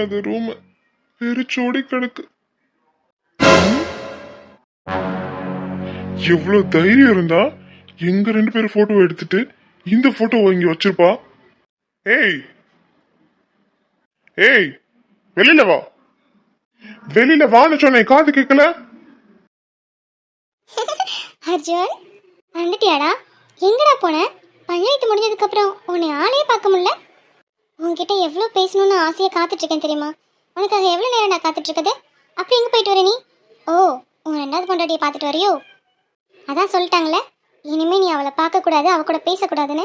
அது ரூம் வெறிச்சோடி கிடக்கு. எவ்வளவு தைரியம் இருந்தா எங்க 2 பேரும் போட்டோ எடுத்துட்டு இந்த போட்டோவை இங்க வச்சிருப்பா. ஏய் ஏய், வெளியில வா, வெளியில வான்னு சொன்னேன், காது கேட்கல. அர்ஜுன், வந்துட்டியாடா? எங்கடா போன? பஞ்சாயத்து முடிஞ்சதுக்கு அப்புறம் உன்னை ஆளே பார்க்க முடியல. உன்கிட்ட எவ்வளோ பேசணும்னு ஆசையா காத்துட்டு இருக்கேன் தெரியுமா? உனக்காக எவ்வளோ நேரம்டா காத்துட்டு இருக்குது? அப்படி எங்க போயிட்டு வர நீ? ஓ, உன் 2வது பொண்டாட்டியை பார்த்துட்டு வரையோ? அதான் சொல்லிட்டாங்களே, இனிமே நீ அவளை பார்க்கக்கூடாது, அவ கூட பேசக்கூடாதுன்னு.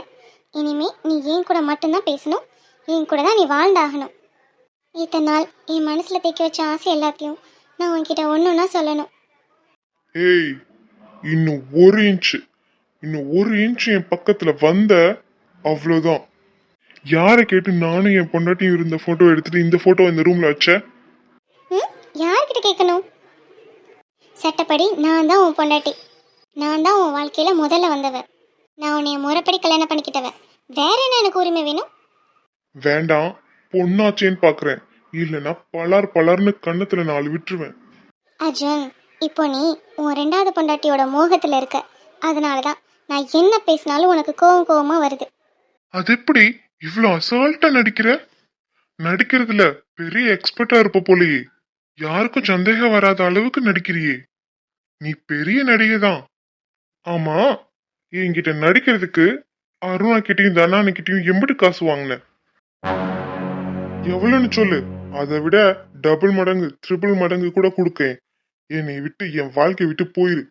இனிமே நீ என் கூட மட்டும்தான் பேசணும், என் கூட தான் நீ வாழ்ந்தாகணும். இத்தனை நாள் என் மனசுல தேக்கி வச்ச ஆசை எல்லாத்தையும் நான் உன்கிட்ட ஒன்றுன்னா சொல்லணும். ஏய், இன்னும் 1 இன்ச் என் பக்கத்துல வந்த அவ்வளவுதான். யாரை கேட்டு நானும் என் பொண்டாட்டியும் இருந்த போட்டோ எடுத்துட்டு இந்த போட்டோ இந்த ரூம்ல வச்ச? யார்கிட்ட கேட்கணும்? சட்டப்படி நான் தான் உன் பொண்டாட்டி, நான் தான் உன் வாழ்க்கையில முதல்ல வந்தவ, நான் உன்னைய முறைப்படி கல்யாணம் பண்ணிக்கிட்டவ. வேற என்ன எனக்கு உரிமை வேணும்? வேண்டாம், பொண்ணாச்சேன்னு பாக்குறேன், இல்லைன்னா பலர்னு கண்ணத்துல 4 விட்டுருவேன். அர்ஜுன், இப்போ நீ உன் 2வது பொண்டாட்டியோட மோகத்துல இருக்க, அதனாலதான் நான் என்ன பேசினாலும் உனக்கு கோவமா வருது. அது எப்படி இவ்வளவு அசால்ட்டா நடிக்கிற? நடிக்கிறதுல பெரிய எக்ஸ்பர்ட்டா இருப்ப போலயே. யாருக்கும் சந்தேகம் வராத அளவுக்கு நடிக்கிறியே. நீ பெரிய நடிகை தான். ஆமா, என்கிட்ட நடிக்கிறதுக்கு அருணா கிட்டயும் தனானு கிட்டயும் எம்பிட்டு காசு வாங்கின? எவ்வளவுன்னு சொல்லு, அதை விட டபுள் மடங்கு 3 மடங்கு கூட கொடுக்கேன். என்னை விட்டு என் வாழ்க்கை விட்டு போயிரு.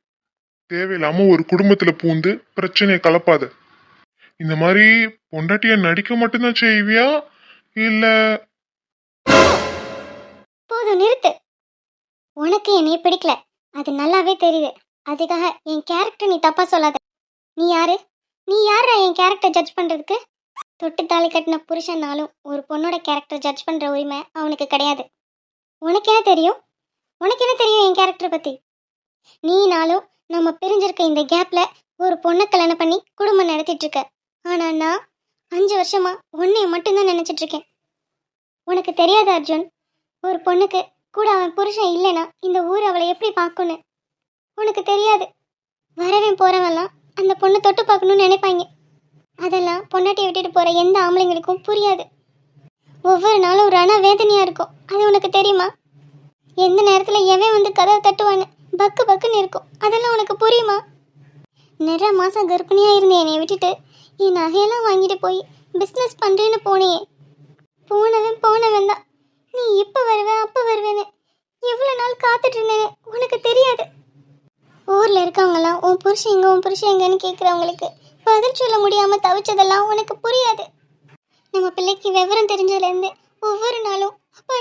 தேவையில்லாம ஒரு குடும்பத்துல பூந்து பிரச்சனையை கலப்பாத. இந்த மாதிரி பொண்டாட்டிய நடிக்க மட்டும்தான் செய்வியா, இல்ல? போதும், நிறுத்து. உனக்கு என்னைய பிடிக்கல, அது நல்லாவே தெரியுது. அதுக்காக என் கேரக்டர் நீ தப்பா சொல்லாத. நீ யாரு? நீ யாரா என் கேரக்டர் ஜட்ஜ் பண்றதுக்கு? தொட்டு தாலி கட்டின புருஷனாலும் ஒரு பொண்ணோட கேரக்டர் ஜட்ஜ் பண்ற உரிமை அவனுக்கு கிடையாது. உனக்கு என்ன தெரியும்? உனக்கு என்ன தெரியும் என் கேரக்டர் பத்தி? நீனாலும் நம்ம பிரிஞ்சிருக்க இந்த கேப்ல ஒரு பொண்ணை கல்யாணம் பண்ணி குடும்பம் நடத்திட்டு இருக்க. ஆனா நான் 5 வருஷமா உன்னைய மட்டும்தான் நினைச்சிட்டு இருக்கேன். உனக்கு தெரியாது அர்ஜுன், ஒரு பொண்ணுக்கு கூட அவன் புருஷன் இல்லைன்னா இந்த ஊர் அவளை எப்படி பார்க்கணும். உனக்கு தெரியாது. வரவன் போறவெல்லாம் அந்த பொண்ணை தொட்டு பார்க்கணும்னு நினைப்பாங்க. அதெல்லாம் பொண்டாட்டியை விட்டுட்டு போற எந்த ஆம்பளைங்களுக்கும் புரியாது. ஒவ்வொரு நாளும் ரண வேதனையா இருக்கும். அது உனக்கு தெரியுமா? எந்த நேரத்துல எவன் வந்து கதவை தட்டுவான்னு பக்கு பக்குன்னு இருக்கும். அதெல்லாம் உனக்கு புரியுமா? நிறைய மாசம் கர்ப்பிணியா இருந்தேன், என்னை விட்டுட்டு என் நகையெல்லாம் வாங்கிட்டு போய் பிஸ்னஸ் பண்றேன்னு போனேயே. போனவன் தான். நீ இப்ப வருவ அப்ப வருவேன்னு எவ்வளவு நாள் காத்துட்டு இருந்தேன்னு உனக்கு தெரியாது. ஊர்ல இருக்கவங்கலாம் உன் புருஷன் எங்கன்னு கேட்குறவங்களுக்கு பதில் சொல்ல முடியாம தவிச்சதெல்லாம் உனக்கு புரியாது. நம்ம பிள்ளைக்கு விவரம் தெரிஞ்சதுலேருந்து ஒவ்வொரு நாளும் அப்பா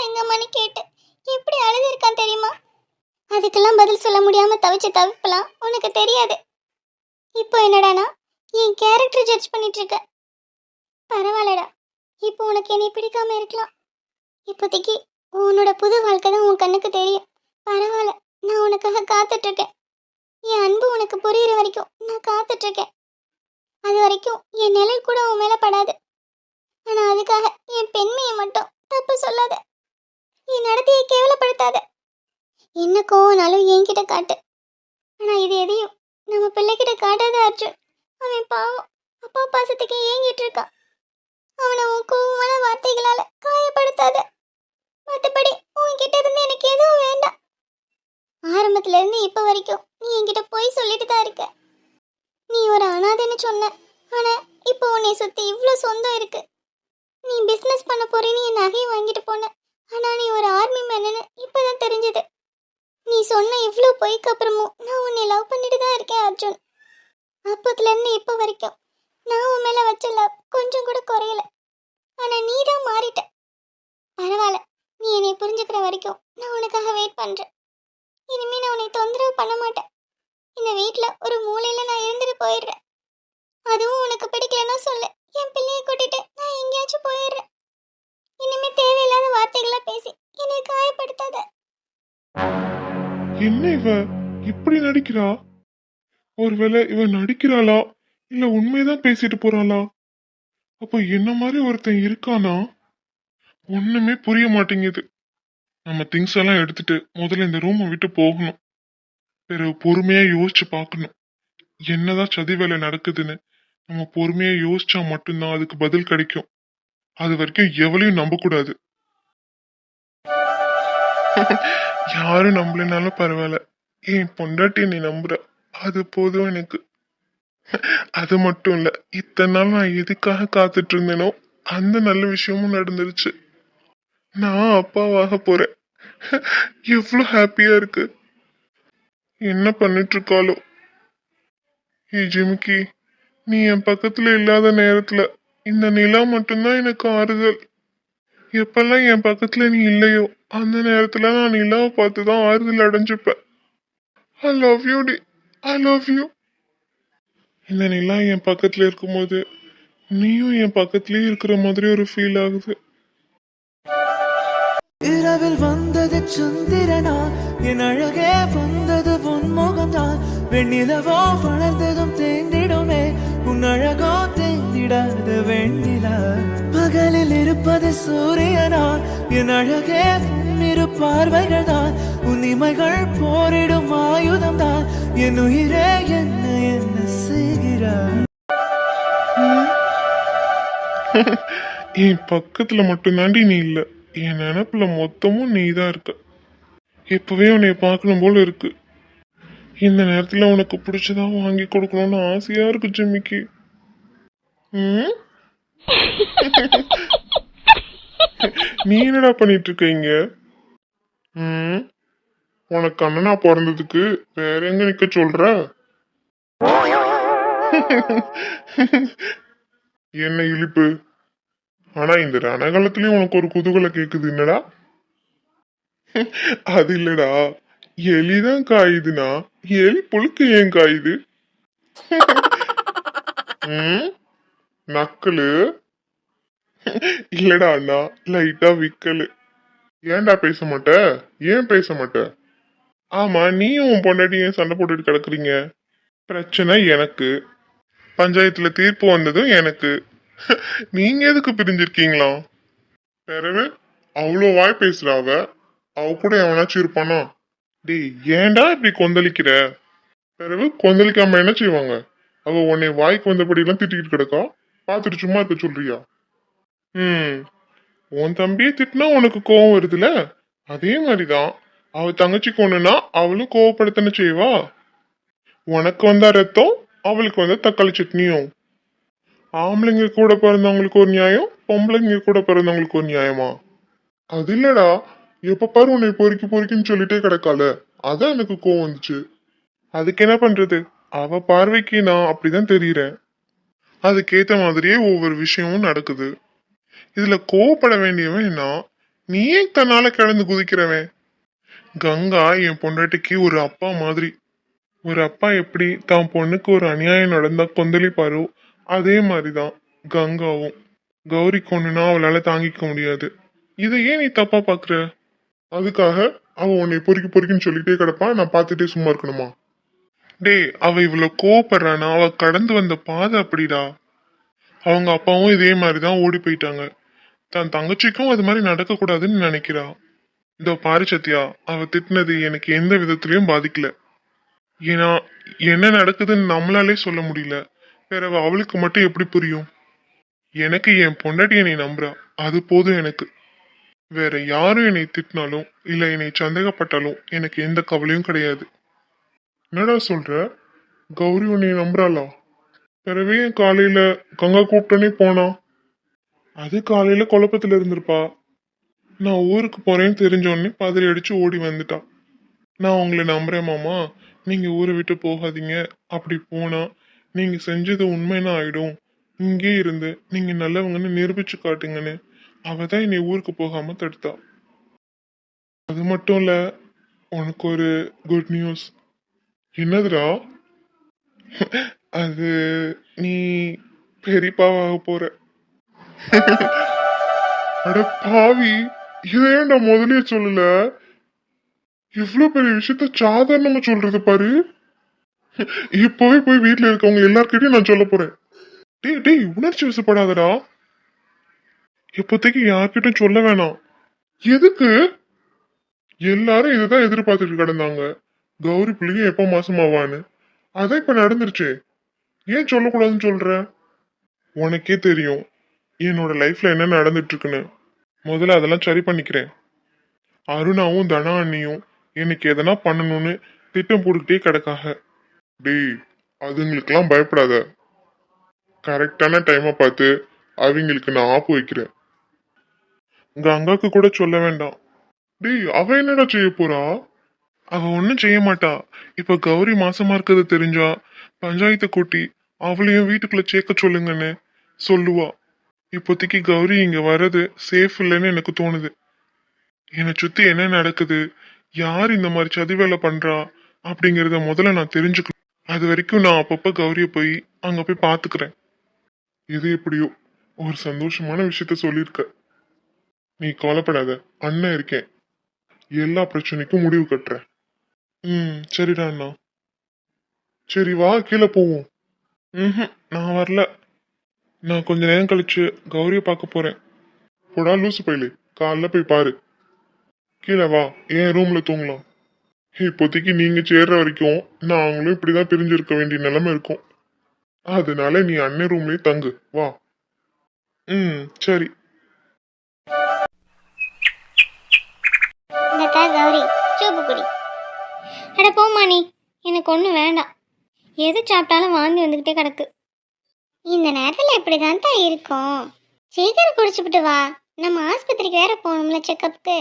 எங்கம்மான்னு கேட்டு எப்படி அழுதுருக்கான் தெரியுமா? அதுக்கெல்லாம் பதில் சொல்ல முடியாம தவிச்ச தவிப்பெல்லாம் உனக்கு தெரியாது. இப்போ என்னடானா என் கேரக்டர் ஜட்ஜ் பண்ணிட்டு இருக்க. பரவாயில்லடா, இப்போ உனக்கு என்னை பிடிக்காம இருக்கலாம். இப்போதைக்கு உன்னோட புது வாழ்க்கை தான் உன் கண்ணுக்கு தெரியும். பரவாயில்ல, நான் உனக்காக காத்துட்டு இருக்கேன். என் அன்பு உனக்கு புரியுற வரைக்கும் நான் காத்துட்டு இருக்கேன். அது வரைக்கும் என் நிழல் கூட உன் மேல படாது. ஆனா அதுக்காக என் பெண்மையை மட்டும் தப்பு சொல்லாத, என் நடத்தையை கேவலப்படுத்தாத. என்ன கோவனாலும் என்கிட்ட காட்டு. ஆனா இது எதையும் நம்ம பிள்ளைகிட்ட காட்டாத அர்ஜுன். அவன் பாவம் அப்பா பாசத்துக்கு ஏங்கிட்டு இருக்கான். அவனை உன் கோவமான வார்த்தைகளால காயப்படுத்தாத. மற்றபடி உன்கிட்ட இருந்து எனக்கு எதுவும் வேண்டாம். ஆரம்பத்துல இருந்து இப்ப வரைக்கும் நீ என்கிட்ட போய் சொல்லிட்டு தான் இருக்க. நீ ஒரு அனாதைன்னு சொன்ன, ஆனா இப்போ உன்னை சுத்தி இவ்வளோ சொந்தம் இருக்கு. நீ பிசினஸ் பண்ண போறேன்னு என் நகையை வாங்கிட்டு போன, ஆனா நீ ஒரு ஆர்மி மேனு இப்பதான் தெரிஞ்சது. நீ சொன்ன இவ்வளோ பொய்க்கு அப்புறமும் நான் உன்னை லவ் பண்ணிட்டு தான் இருக்கேன் அர்ஜுன். அப்பத்துல இருந்து இப்போ வரைக்கும் நான் உன் மேல வச்ச லவ் கொஞ்சம் கூட குறையல. ஆனா நீ தான் மாறிட்ட. பரவாயில்ல, நீ என்னை புரிஞ்சுக்கிற வரைக்கும் நான் உனக்காக வெயிட் பண்றேன். இனிமே நான் உன்னை தொந்தரவு பண்ண மாட்டேன். இந்த வீட்டுல ஒரு மூலையில நான் இருந்துட்டு போயிடுறேன். அதுவும் உனக்கு பிடிக்கலன்னா சொல்லு, என் பிள்ளைய கூட்டிட்டு நான் எங்கேயாச்சும் போயிடுறேன். இனிமே தேவையில்லாத வார்த்தைகளை பேசி என்னை காயப்படுத்தாத. என்ன இவ இப்படி நடிக்கிறா? ஒருவேளை இவ நடிக்கிறாளா, இல்ல உண்மைதான் பேசிட்டு போறாளா? அப்ப என்ன மாதிரி ஒருத்தன் இருக்கானா? ஒண்ணுமே புரிய மாட்டேங்குது. நம்ம திங்ஸ் எல்லாம் எடுத்துட்டு முதல்ல இந்த ரூமை விட்டு போகணும். பிறகு பொறுமையா யோசிச்சு பார்க்கணும். என்னதான் சதி வேலை நடக்குதுன்னு நம்ம பொறுமையா யோசிச்சா மட்டும்தான் அதுக்கு பதில் கிடைக்கும். அது வரைக்கும் எவளையும் நம்ப கூடாது. யாரும் நம்பலைனாலும் பரவாயில்ல, என் பொண்டாட்டி நீ நம்புற, அது போதும் எனக்கு. அது மட்டும் இல்ல, இத்தனை நாள் நான் எதுக்காக காத்துட்டு இருந்தேனோ அந்த நல்ல விஷயமும் நடந்துருச்சு. நான் அப்பாவாக போறேன். எவ்வளவு ஹாப்பியா இருக்கு. என்ன பண்ணிட்டு இருக்காளோ. ஏ ஜிமிக்கி, நீ என் பக்கத்துல இல்லாத நேரத்துல இந்த நிலா மட்டும்தான் எனக்கு ஆறுதல். எப்பெல்லாம் என் பக்கத்துல நீ இல்லையோ அந்த நேரத்துல நான் நிலாவை பார்த்துதான் ஆறுதல் அடைஞ்சுப்பேன். ஐ லவ் யூ டி, ஐ லவ் யூ. இந்த நிலா என் பக்கத்துல இருக்கும்போது நீயும் என் பக்கத்துலயே இருக்கிற மாதிரி ஒரு ஃபீல் ஆகுது. இரவில் வந்தது சந்திரனா, என் அழகே வந்தது பொன்முகம்தான். வெண்ணிலவோ வளர்ந்ததும் தேர்ந்திடுமே, உன் அழகோ தேர்ந்திடாத வெண்ணிலா. பகலில் இருப்பது சூரியனா, என் அழகே இரு பார்வைகள் தான். உன் இமைகள் போரிடும் ஆயுதம் தான். என் உயிரே என்ன என்ன செய்கிறாய். என் பக்கத்துல மட்டும்தாண்டி நீ இல்ல, என் நினப்புல மொத்தமும் நீ தான் இருக்க. இப்பவே உன்னை பார்க்கணும் போல இருக்கு. இந்த நேரத்துல உனக்கு பிடிச்சதா வாங்கி கொடுக்கணும்னு ஆசையா இருக்கு ஜிம்மிக்கு. ம்? நீ என்னடா பண்ணிட்டு இருக்கீங்க? ம்? உனக்கு அண்ணனா பிறந்ததுக்கு வேற எங்க நிக்க சொல்ற? என்ன இழிப்பு. ஆனா இந்த ரணகாலத்திலயும் உனக்கு ஒரு குதூகலை கேக்குது என்னடா? அது இல்லடா, எலிதான் காயுதுன்னா எலி புழுக்கு ஏன் காயுது? ம்? நக்கலு இல்லடா அண்ணா, லைட்டா விக்கலு. ஏன்டா பேச மாட்ட? ஏன் பேச மாட்ட? ஆமா, நீயும் உன் பொண்டாட்டி ஏன் சண்டை போட்டுட்டு கிடக்குறீங்க? பிரச்சனை எனக்கு, பஞ்சாயத்துல தீர்ப்பு வந்ததும் எனக்கு. நீங்க எதுக்கு பிரிஞ்சிருக்கீங்களா? பிறகு அவ்வளோ வாய் பேசுறா அவ. அவ கூட எவனாச்சும் இருப்பானா? டேய், ஏன்டா இப்படி கொந்தளிக்கிற? பிறகு கொந்தளிக்காம என்ன செய்வாங்க? அவ உன்னை வாய்க்கு வந்தபடி எல்லாம் திட்டிக்கிட்டு கிடக்கா, பார்த்துட்டு சும்மா இருக்க சொல்றியா? ம். உன் தம்பியை திட்டினா உனக்கு கோவம் வருதுல, அதே மாதிரிதான் அவ தங்கச்சிக்கு ஒண்ணுனா அவளும் கோவப்படுத்தன செய்வா. உனக்கு வந்தா ரத்தம், அவளுக்கு வந்தா தக்காளி சட்னியும். ஆம்பளைங்க கூட பிறந்தவங்களுக்கு ஒரு நியாயம், பொம்பளைங்க கூட பிறந்தவங்களுக்கு ஒரு நியாயமா? அது இல்லடா, எப்ப பாரு உன்னை பொறுக்கி பொறுக்கின்னு சொல்லிட்டே கிடக்கால, அதான் எனக்கு கோவம் வந்துச்சு. அதுக்கு என்ன பண்றது? அவ பார்வைக்கு நான் அப்படிதான் தெரியுறேன். அதுக்கேத்த மாதிரியே ஒவ்வொரு விஷயமும் நடக்குது. இதுல கோவப்பட வேண்டியவன் நான், நீயே தன்னால கிடந்து குதிக்கிறவன். கங்கா என் பொண்டாட்டிக்கு ஒரு அப்பா மாதிரி. ஒரு அப்பா எப்படி தான் பொண்ணுக்கு ஒரு அநியாயம் நடந்தா கொந்தளிப்பாரோ, அதே மாதிரிதான் கங்காவும். கௌரி கொன்னுனா அவளால தாங்கிக்க முடியாது. இதை ஏன் நீ தப்பா பாக்குற? அதுக்காக அவ உன்னை பொறுக்கி பொறுக்கின்னு சொல்லிட்டே கிடப்பா, நான் பார்த்துட்டே சும்மா இருக்கணுமா? டேய், அவ இவ்வளவு கோவப்படுறானா அவ கடந்து வந்த பாதை அப்படிடா. அவங்க அப்பாவும் இதே மாதிரிதான் ஓடி போயிட்டாங்க. தன் தங்கச்சிக்கும் அது மாதிரி நடக்க கூடாதுன்னு நினைக்கிறா. இதோ பாரு சத்யா, அவ திட்டினது எனக்கு எந்த விதத்திலயும் பாதிக்கல. ஏன்னா என்ன நடக்குதுன்னு நம்மளாலே சொல்ல முடியல, பிறகு அவளுக்கு மட்டும் எப்படி புரியும்? எனக்கு என் பொண்டாட்டி என்னை நம்புறா, அது போதும் எனக்கு. வேற யாரும் என்னை திட்டினாலும் இல்ல என்னை சந்தேகப்பட்டாலும் எனக்கு எந்த கவலையும் கிடையாது. என்னடா சொல்ற? கௌரி உன்னை நம்புறாளா? பிறவே காலையில கங்கா கூப்பிட்டோன்னே போனா? அது காலையில குழப்பத்துல இருந்திருப்பா. நான் ஊருக்கு போறேன்னு தெரிஞ்சோடனே பதறி அடிச்சு ஓடி வந்துட்டா. நான் உங்களை நம்புறேன் மாமா, நீங்க ஊரை விட்டு போகாதீங்க. அப்படி போனா நீங்க செஞ்சது உண்மைன்னு ஆயிடும். இங்கே இருந்து நீங்க நல்லவங்கன்னு நிரூபிச்சு காட்டுங்கன்னு அவதான் என்னை ஊருக்கு போகாம தடுத்தா. அது மட்டும் இல்ல, உனக்கு ஒரு குட் நியூஸ். என்னதுடா? அது நீ பெரியப்பாவாக போற. அட பாவி, இதை ஏன்டா முதல்லயே சொல்லல? இவ்வளவு பெரிய விஷயத்த சாதாரணமா சொல்றது பாரு. இப்பவே போய் வீட்டுல இருக்கவங்க எல்லார்கிட்டயும் நான் சொல்ல போறேன். டேய் டேய், உணர்ச்சி வசப்படாதடா. இப்போதைக்கு யார்கிட்டயும் சொல்ல வேணாம். எதுக்கு? எல்லாரும் இதுதான் எதிர்பார்த்துட்டு கிடந்தாங்க. கௌரி பிள்ளையும் எப்போ மாசமாவான்னு. அதான் இப்ப நடந்துருச்சே. ஏன் சொல்லக்கூடாதுன்னு சொல்ற? உனக்கே தெரியும் என்னோட லைஃப்ல என்ன நடந்துட்டு இருக்குன்னு. முதல்ல அதெல்லாம் சரி பண்ணிக்கிறேன். அருணாவும் தனா அண்ணியும் எனக்கு எதனா பண்ணணும்னு திட்டம் போட்டுக்கிட்டே கிடக்காக. டேய், அதுங்களுக்கெல்லாம் பயப்படாத. கரெக்டான டைமை பார்த்து அவங்களுக்கு நான் ஆப்பு வைக்கிறேன். உங்க அங்காக்கு கூட சொல்ல வேண்டாம். டேய், அவ என்னடா செய்ய போறா? அவ ஒன்னும் செய்ய மாட்டா. இப்ப கௌரி மாசமா இருக்கிறது தெரிஞ்சா பஞ்சாயத்தை கூட்டி அவளையும் வீட்டுக்குள்ள சேர்க்க சொல்லுங்கன்னு சொல்லுவா. இப்போதைக்கு கௌரி இங்க வர்றது சேஃப் இல்லைன்னு எனக்கு தோணுது. என்னை சுத்தி என்ன நடக்குது, யார் இந்த மாதிரி சதி வேலை பண்றா அப்படிங்கறத முதல்ல நான் தெரிஞ்சுக்கணும். அது வரைக்கும் நான் அப்பப்ப கௌரிய போய் அங்க போய் பாத்துக்கிறேன். இது எப்படியோ ஒரு சந்தோஷமான விஷயத்த சொல்லியிருக்க. நீ கவலைப்படாத, அண்ணன் இருக்கேன். எல்லா பிரச்சனைக்கும் முடிவு கட்டுறேன். சரிடா அண்ணா. சரி வா கீழே போவோம். நான் வரல. நான் கொஞ்ச நேரம் கழிச்சு கௌரிய பார்க்க போறேன். போடா லூசு பையலு, காலைல போய் பாரு. கீழே வா, என் ரூம்ல தூங்கலாம். இப்போதைக்கு நீங்க சேர்ற வரைக்கும் நாங்களும் இப்படிதான் பிரிஞ்சிருக்க வேண்டிய நிலைமை இருக்கும். அதனால நீ அண்ணன் ரூம்லயே தங்கு வா. சரி. இந்தக்கா கௌரி, சூப்பு குடி. அட போம்மா நீ, எனக்கு ஒன்றும் வேண்டாம். எது சாப்பிட்டாலும் வாந்தி வந்துக்கிட்டே கிடக்கு. இந்த நேரத்தில் இப்படி தான் இருக்கும். சீக்கிரம் குடிச்சுப்பிட்டு வா, நம்ம ஆஸ்பத்திரிக்கு வேற போகணும்ல செக்கப்புக்கு.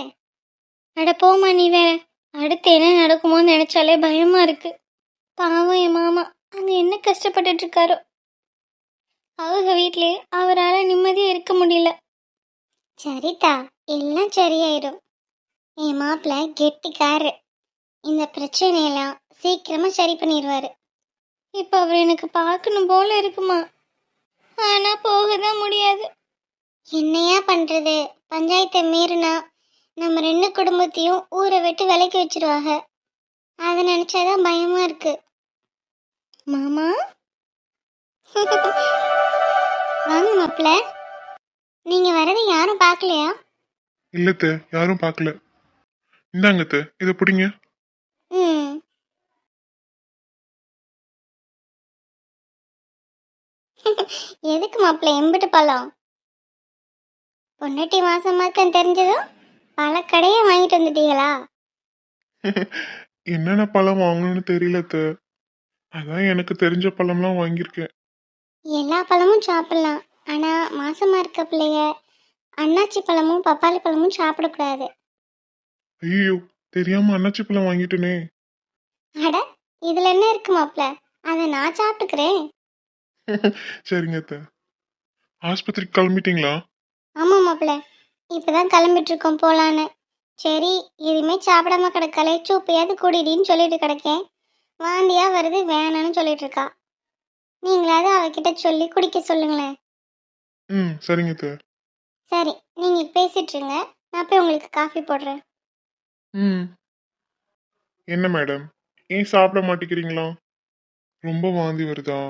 அட போம்மா நீ வேற. அடுத்து என்ன நடக்குமோன்னு நினைச்சாலே பயமா இருக்கு. பாவம் என் மாமா அங்க என்ன கஷ்டப்பட்டுட்டு இருக்காரோ. அவங்க வீட்லயே அவரால் நிம்மதியா இருக்க முடியல. சரிதா, எல்லாம் சரியாயிடும். என் மாப்பிள்ள கெட்டிக்காரு. இந்த பிரச்சனையெல்லாம் சீக்கிரமா சரி பண்ணிடுவாரு. இப்போ அவர் எனக்கு பார்க்கணும் போல இருக்குமா, ஆனா போகதான் முடியாது. என்னையா பண்றது? பஞ்சாயத்தை மீறினா நம்ம 2 குடும்பத்தையும் ஊரை விட்டு விலக்கி வச்சிருவாங்க. அதை நினைச்சாதான் பயமா இருக்கு. மாமா வாங்க மாப்பிள்ள. நீங்க வரதை யாரும் பார்க்கலையா? இல்லத்த, யாரும் பார்க்கல. இந்தாங்கத்த, இதை பிடிங்க. ம் எதுக்கு மாப்பிள்ள எம்பிட்டு பழம்? பொண்டாட்டி மாசமா இருக்கன்னு தெரிஞ்சதும் பல கடையை வாங்கிட்டு வந்துட்டீங்களா? என்னென்ன பழம் வாங்கணும்னு தெரியலத்த. அதான் எனக்கு தெரிஞ்ச பழம்லாம் வாங்கியிருக்கேன். எல்லா பழமும் சாப்பிடலாம், ஆனா மாசமா இருக்க பிள்ளைய அன்னாச்சி பழமும் பப்பாளி பழமும் சாப்பிடக்கூடாது. ஐயோ, தெரியாம அன்னாச்சி பழம் வாங்கிட்டேனே. அட, இதுல என்ன இருக்கு மாப்பிள்ள, அதை நான் சாப்பிட்டுக்கிறேன். சரிங்க அத்த. ஆஸ்பத்திரிக்கு கிளம்பிட்டீங்களா? ஆமா மாப்பிள்ள, இப்பதான் கிளம்பிட்டு இருக்கோம் போலான்னு. சரி, எதுவுமே சாப்பிடாம கிடக்காலே சூப்பையாவது குடிடின்னு சொல்லிட்டு கிடக்கேன். வாந்தியா வருது வேணான்னு சொல்லிட்டு இருக்கா. நீங்களாவது அவகிட்ட சொல்லி குடிக்க சொல்லுங்களேன். சரிங்க அத்த. சரி, நீங்க பேசிட்டு இருங்க, நான் போய் உங்களுக்கு காஃபி போடுறேன். என்ன மேடம், ஏன் சாப்பிட மாட்டேங்கிறீங்களா? ரொம்ப வாந்தி வருதா?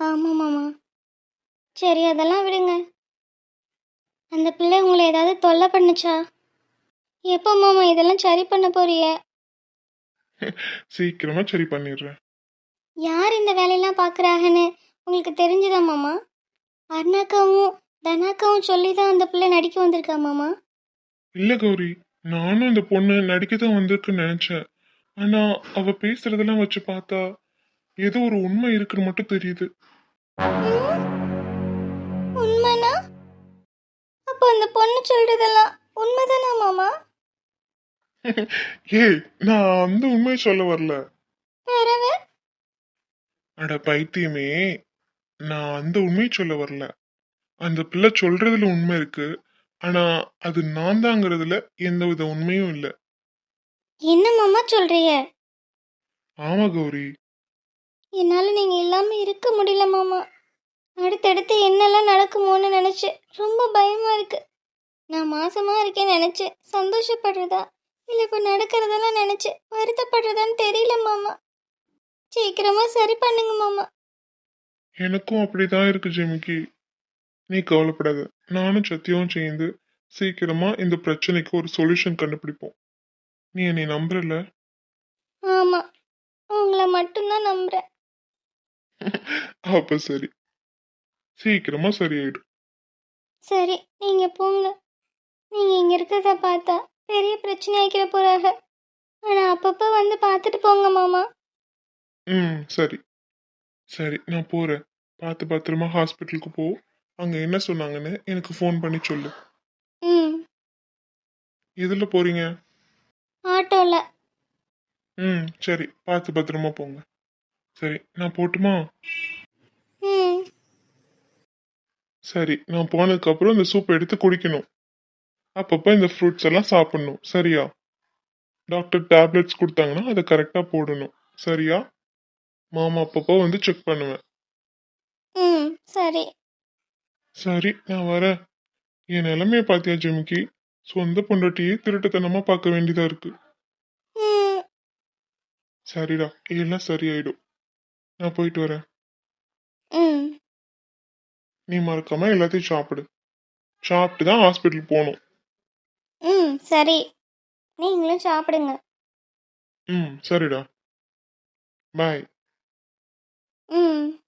ஆமா மாமா. சரி, அதெல்லாம் விடுங்க. அந்த பிள்ளை உங்களை ஏதாவது தொல்லை பண்ணுச்சா? எப்போ மாமா இதெல்லாம் சரி பண்ண போறிய? சீக்கிரமா சரி பண்ணிடுறேன். யார் இந்த வேலையெல்லாம் பார்க்குறாங்கன்னு உங்களுக்கு தெரிஞ்சுதா மாமா? அருணாக்காவும் தனாக்காவும் சொல்லி தான் அந்த பிள்ளை நடிக்க வந்திருக்கா மாமா? இல்ல கௌரி, நானும் இந்த பொண்ணு நடிக்க தான் வந்திருக்குன்னு நினைச்சேன். ஆனா அவ பேசுறதெல்லாம் வச்சு பார்த்தா ஏதோ ஒரு உண்மை இருக்குன்னு மட்டும் தெரியுது. உண்மைனா அப்போ அந்த பொண்ணு சொல்றதெல்லாம் உண்மைதானா மாமா? ஏய், நான் அந்த உண்மையை சொல்ல வரல. வேறவே? அட பைத்தியமே, நான் அந்த உண்மையை சொல்ல வரல. அந்த பிள்ளை சொல்றதுல உண்மை இருக்கு. ஆனா அது நான் தாங்கிறதுல எந்த வித உண்மையும் இல்ல. என்ன மாமா சொல்றீங்க? ஆமா கௌரி. என்னால நீங்க இல்லாம இருக்க முடியல மாமா. அடுத்தடுத்து என்னெல்லாம் நடக்குமோன்னு நினைச்சு ரொம்ப பயமா இருக்கு. நான் மாசமா இருக்கேன்னு நினைச்சு சந்தோஷப்படுறதா இல்ல இப்ப நடக்கிறதெல்லாம் நினைச்சு வருத்தப்படுறதான்னு தெரியல மாமா. சீக்கிரமா சரி பண்ணுங்க மாமா. எனக்கும் அப்படிதான் இருக்கு ஜெமிக்கி. நீ கவலைப்படாத. நானும் சத்யாவும் சேர்ந்து சீக்கிரமா இந்த பிரச்சனைக்கு ஒரு சொல்யூஷன் கண்டுபிடிப்போம். நீ என்னை நம்புறல? ஆமா, உங்களை மட்டும்தான் நம்புறேன். அப்ப சரி. சீக்கிரமா சரியாயிடும். சரி, நீங்க போங்க. நீங்க இங்க இருக்கிறத பார்த்தா பெரிய பிரச்சனை ஆக்கிற போறாங்க. ஆனா அப்பப்ப வந்து பார்த்துட்டு போங்க மாமா. ம் சரி. சரி நான் போறேன். பார்த்து பத்திரமா ஹாஸ்பிட்டலுக்கு போ. அங்க என்ன சொன்னாங்கன்னு எனக்கு ஃபோன் பண்ணி சொல்லு. ம். எதுல போறீங்க? ஆட்டோல. ம் சரி. பார்த்து பத்திரமா போங்க. சரி நான் போட்டுமா? ம். சரி நான் போனதுக்கப்புறம் இந்த சூப் எடுத்து குடிக்கணும். அப்பப்போ இந்த ஃப்ரூட்ஸ் எல்லாம் சாப்பிடணும். சரியா? டாக்டர் டேப்லெட்ஸ் கொடுத்தாங்கன்னா அதை கரெக்டாக போடணும். சரியா? மாமா அப்பப்போ வந்து செக் பண்ணுவேன். ம். சரி. சரி நான் வரேன். என் நிலைமைய பாத்தியா ஜிமிக்கி? சொந்த பொண்டாட்டியே திருட்டுத்தனமா பார்க்க வேண்டியதா இருக்கு. ம். சரிடா, எல்லாம் சரியாயிடும். நான் போயிட்டு வரேன். ம். நீ மறக்காம எல்லாத்தையும் சாப்பிடு. சாப்பிட்டு தான் ஹாஸ்பிட்டல் போகணும். ம். சரி, நீங்களும் சாப்பிடுங்க. ம் சரிடா. பாய். ம்.